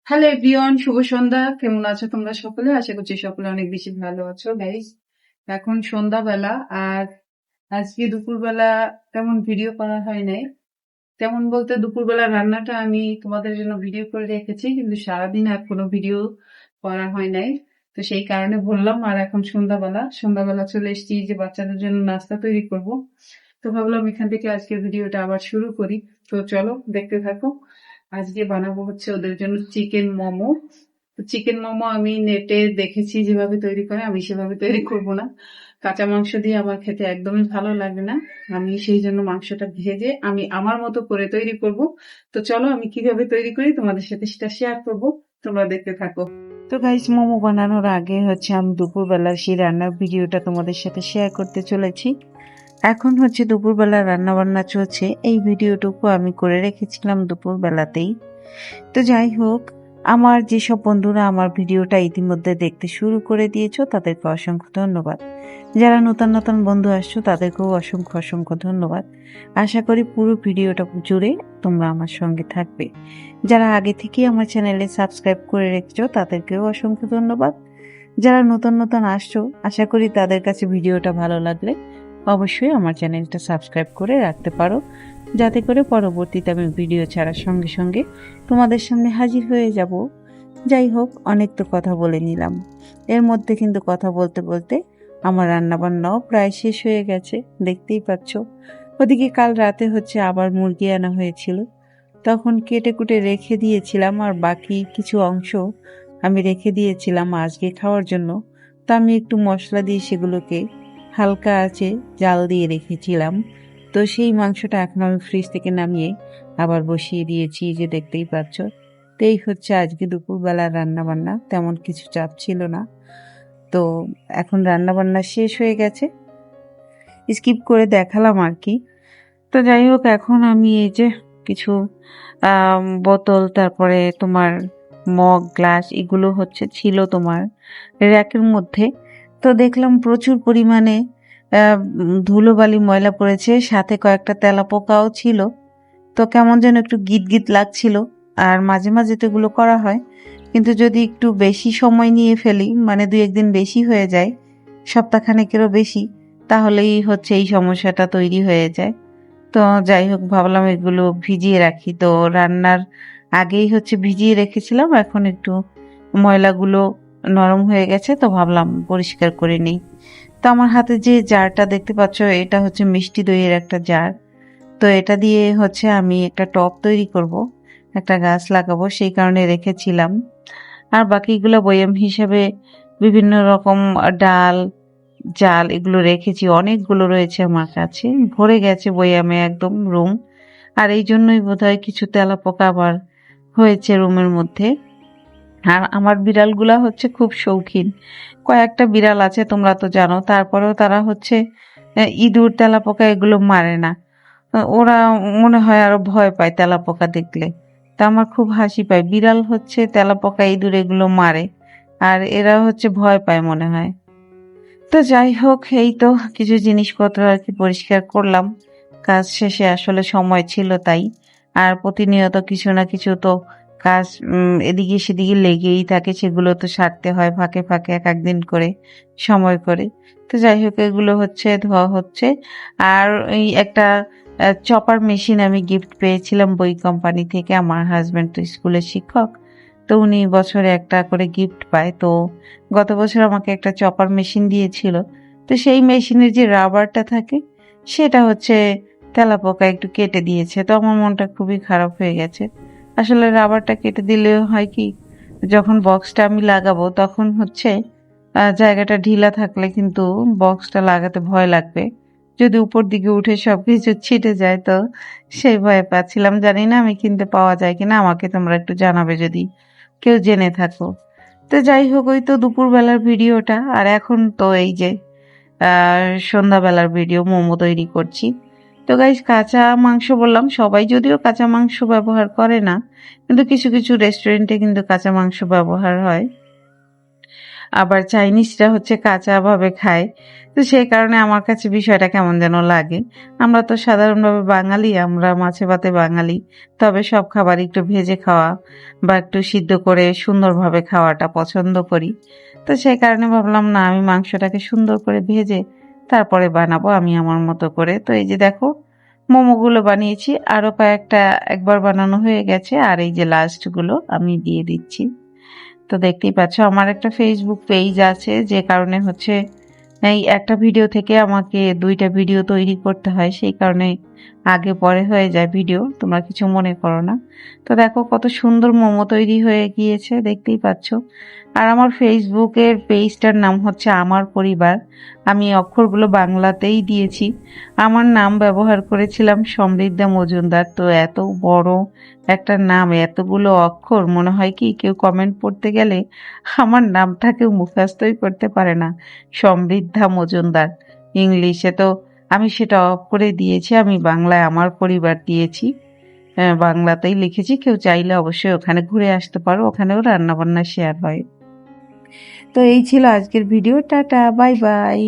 Hello everyone, শুভ সন্ধ্যা। কেমন আছো তোমরা সকলে? আশা করছি সকলে অনেক বেশি ভালো আছো গাইস। এখন সন্ধ্যাবেলা, আর আজকে দুপুরবেলা তেমন ভিডিও করা হয় নাই। তেমন বলতে দুপুরবেলা রান্নাটা আমি তোমাদের জন্য ভিডিও করে রেখেছি, কিন্তু সারাদিন আর কোনো ভিডিও করা হয় নাই। তো সেই কারণে বললাম। আর এখন সন্ধ্যাবেলা চলে এসেছি যে বাচ্চাদের জন্য নাস্তা তৈরি করব। তো ভাবলাম এখান থেকে আজকের ভিডিওটা আবার শুরু করি। তো চলো দেখতে থাকো। আজকে বানাবো হচ্ছে ওদের জন্য চিকেন মোমো। তো চিকেন মোমো আমি নেটে দেখেছি যেভাবে তৈরি করে, আমি সেভাবে তৈরি করব না। কাঁচা মাংস দিয়ে আমার খেতে একদমই ভালো লাগে না। আমি সেই জন্য মাংসটা ভেজে আমি আমার মতো করে তৈরি করব। তো চলো আমি কিভাবে তৈরি করি তোমাদের সাথে সেটা শেয়ার করব, তোমরা দেখতে থাকো। তো গাইস, মোমো বানানোর আগে হচ্ছে আমি দুপুরবেলার সেই রান্নার ভিডিওটা তোমাদের সাথে শেয়ার করতে চলেছি। এখন হচ্ছে দুপুরবেলা রান্না বান্না চলছে, এই ভিডিওটুকু আমি করে রেখেছিলাম দুপুরবেলাতেই। তো যাই হোক, আমার যেসব বন্ধুরা আমার ভিডিওটা ইতিমধ্যে দেখতে শুরু করে দিয়েছো তাদেরকে অসংখ্য ধন্যবাদ। যারা নতুন নতুন বন্ধু আসছো তাদেরকেও অসংখ্য অসংখ্য ধন্যবাদ। আশা করি পুরো ভিডিওটা জুড়ে তোমরা আমার সঙ্গে থাকবে। যারা আগে থেকেই আমার চ্যানেলে সাবস্ক্রাইব করে রেখেছো তাদেরকেও অসংখ্য ধন্যবাদ। যারা নতুন নতুন আসছো, আশা করি তাদের কাছে ভিডিওটা ভালো লাগলে অবশ্যই আমার চ্যানেলটা সাবস্ক্রাইব করে রাখতে পারো, যাতে করে পরবর্তীতে আমি ভিডিও ছাড়ার সঙ্গে সঙ্গে তোমাদের সামনে হাজির হয়ে যাব। যাই হোক, অনেক তো কথা বলে নিলাম। এর মধ্যে কিন্তু কথা বলতে বলতে আমার রান্নাবান্নাও প্রায় শেষ হয়ে গেছে, দেখতেই পাচ্ছ। ওদিকে কাল রাতে হচ্ছে আবার মুরগি আনা হয়েছিল, তখন কেটে কুটে রেখে দিয়েছিলাম, আর বাকি কিছু অংশ আমি রেখে দিয়েছিলাম আজকে খাওয়ার জন্য। তো আমি একটু মশলা দিয়ে সেগুলোকে হালকা আঁচে জাল দিয়ে রেখেছিলাম। তো সেই মাংসটা এখন আমি ফ্রিজ থেকে নামিয়ে আবার বসিয়ে দিয়েছি, যে দেখতেই পাচ্ছ। তো এই হচ্ছে আজকে দুপুরবেলা রান্না বান্না, তেমন কিছু চাপ ছিল না। তো এখন রান্না বান্না শেষ হয়ে গেছে, স্কিপ করে দেখালাম আর কি। তো যাই হোক, এখন আমি এই যে কিছু বোতল, তারপরে তোমার মগ, গ্লাস, এগুলো হচ্ছে ছিল তোমার র্যাকের মধ্যে। তো দেখলাম প্রচুর পরিমাণে ধুলোবালি ময়লা পড়েছে, সাথে কয়েকটা তেলাপোকাও ছিল। তো কেমন যেন একটু গিট গিট লাগছিল। আর মাঝে মাঝে তো এগুলো করা হয়, কিন্তু যদি একটু বেশি সময় নিয়ে ফেলি, মানে 2-1 দিন বেশি হয়ে যায়, সপ্তাহখানেকেরও বেশি, তাহলেই হচ্ছে এই সমস্যাটা তৈরি হয়ে যায়। তো যাই হোক, ভাবলাম এগুলো ভিজিয়ে রাখি। তো রান্নার আগেই হচ্ছে ভিজিয়ে রেখেছিলাম, এখন একটু ময়লাগুলো নরম হয়ে গেছে, তো ভাবলাম পরিষ্কার করে নিই। তো আমার হাতে যে জারটা দেখতে পাচ্ছ, এটা হচ্ছে মিষ্টি দইয়ের একটা জার। তো এটা দিয়ে হচ্ছে আমি একটা টব তৈরি করব, একটা গাছ লাগাবো, সেই কারণে রেখেছিলাম। আর বাকিগুলো বয়াম হিসেবে বিভিন্ন রকম ডাল, জাল, এগুলো রেখেছি। অনেকগুলো রয়েছে আমার কাছে, ভরে গেছে বয়ামে একদম রুম। আর এই জন্যই বোধহয় কিছু তেলাপোকা আবার হয়েছে রুমের মধ্যে। আর আমার বিড়ালগুলা হচ্ছে খুব শৌখিন। কয়েকটা বিড়াল আছে, তোমরা তো জানো, তারপরেও তারা হচ্ছে ইঁদুর, তেলাপোকা এগুলো মারে না। ওরা মনে হয় আরো ভয় পায় তেলাপোকা দেখলে। তা আমার খুব হাসি পায়, বিড়াল হচ্ছে তেলাপোকা, ইঁদুর এগুলো মারে, আর এরা হচ্ছে ভয় পায় মনে হয়। তো যাই হোক, এই তো কিছু জিনিসপত্র আর কি পরিষ্কার করলাম। কাজ শেষে আসলে সময় ছিল তাই। আর প্রতিনিয়ত কিছু না কিছু তো কাজ এদিকে সেদিকে লেগেই থাকে, সেগুলো তো সারতে হয় ফাঁকে ফাঁকে, এক একদিন করে সময় করে। তো যাই হোক, এগুলো হচ্ছে ধোয়া হচ্ছে। আর এই একটা চপার মেশিন আমি গিফট পেয়েছিলাম বই কোম্পানি থেকে। আমার হাজবেন্ড তো স্কুলের শিক্ষক, তো উনি বছরে একটা করে গিফট পায়। তো গত বছর আমাকে একটা চপার মেশিন দিয়েছিল। তো সেই মেশিনের যে রাবারটা থাকে, সেটা হচ্ছে তেলাপোকা একটু কেটে দিয়েছে। তো আমার মনটা খুবই খারাপ হয়ে গেছে। আসলে রাবারটা কেটে দিলে হয় কি, যখন বক্সটা আমি লাগাবো তখন হচ্ছে জায়গাটা ঢিলা থাকলে কিন্তু বক্সটা লাগাতে ভয় লাগবে। যদি উপর দিকে উঠে সবকিছু ছিটে যায়, তো সেই ভয়ে পাচ্ছিলাম। জানি না আমি কিনতে পাওয়া যায় কিনা, আমাকে তোমরা একটু জানাবে যদি কেউ জেনে থাকো। তো যাই হোক, ওই তো দুপুরবেলার ভিডিওটা। আর এখন তো এই যে সন্ধ্যাবেলার ভিডিও, মোমো তৈরি করছি। তো গাইস, কাঁচা মাংস বললাম, সবাই যদিও কাঁচা মাংস ব্যবহার করে না, কিন্তু কিছু কিছু রেস্টুরেন্টে কিন্তু কাঁচা মাংস ব্যবহার হয়। আবার চাইনিজরা হচ্ছে কাঁচাভাবে খায়। তো সেই কারণে আমার কাছে বিষয়টা কেমন যেন লাগে। আমরা তো সাধারণভাবে বাঙালি, আমরা মাছে ভাতে বাঙালি। তবে সব খাবার একটু ভেজে খাওয়া বা একটু সিদ্ধ করে সুন্দরভাবে খাওয়াটা পছন্দ করি। তো সেই কারণে ভাবলাম না, আমি মাংসটাকে সুন্দর করে ভেজে তারপরে বানাবো আমি আমার মতো করে। তো এই যে দেখো, মোমোগুলো বানিয়েছি, আরো কয়েকটা একবার বানানো হয়ে গেছে, আর এই যে লাস্ট গুলো আমি দিয়ে দিচ্ছি। তো দেখতেই পাচ্ছ আমার একটা ফেসবুক পেজ আছে, যে কারণে হচ্ছে এই একটা ভিডিও থেকে আমাকে 2টা ভিডিও তৈরি করতে হয়, সেই কারণে আগে পরে হয়ে যায় ভিডিও, তোমরা কিছু মনে করো না। তো দেখো কত সুন্দর মোমো তৈরি হয়ে গিয়েছে, দেখতেই পাচ্ছ। আর আমার ফেসবুকের পেজটার নাম হচ্ছে আমার পরিবার। আমি অক্ষরগুলো বাংলাতেই দিয়েছি। আমার নাম ব্যবহার করেছিলাম সমৃদ্ধা মজুমদার। তো এত বড় একটা নাম, এতগুলো অক্ষর, মনে হয় কি কেউ কমেন্ট পড়তে গেলে আমার নামটা কেউ মুখস্থই করতে পারে না, সমৃদ্ধা মজুমদার। ইংলিশে তো আমি সেটা অফ করে দিয়েছি, আমি বাংলায় আমার পরিবার দিয়েছি। বাংলাতেই লিখেছি, কেউ চাইলে অবশ্যই ওখানে ঘুরে আসতে পারো, ওখানেও রান্না বান্না শেয়ার হয়। তো এই ছিল আজকের ভিডিও, টাটা, বাই বাই।